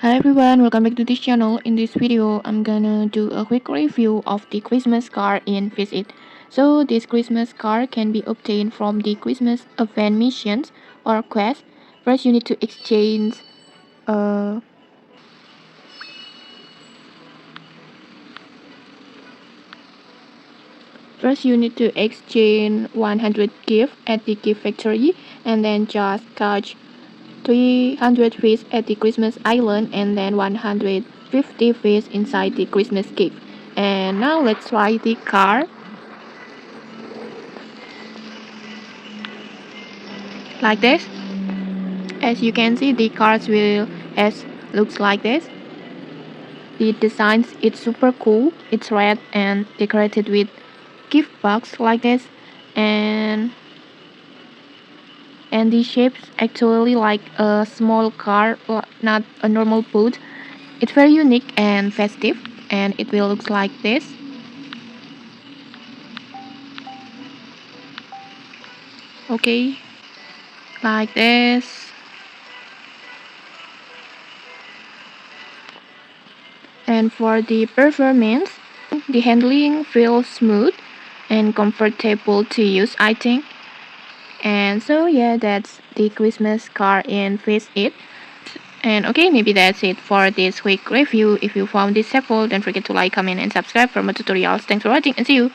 Hi everyone, welcome back to this channel. In this video, I'm gonna do a quick review of the Christmas card in Visit. So this Christmas card can be obtained from the Christmas event missions or quest. First you need to exchange uh, First you need to exchange 100 gifts at the gift factory and then just catch 300 fish at the Christmas island and then 150 fish inside the Christmas cave. And now let's try the card. Like this. As you can see, the cards will as looks like this. The design is super cool. It's red and decorated with gift box like this, and the shape's actually like a small car, not a normal boat. It's very unique and festive, and it will look like this. Okay, like this. And for the performance, the handling feels smooth and comfortable to use, I think. And so yeah, that's the Christmas card in Face It. And okay, maybe that's it for this quick review. If you found this helpful, don't forget to like, comment, and subscribe for more tutorials. Thanks for watching and see you.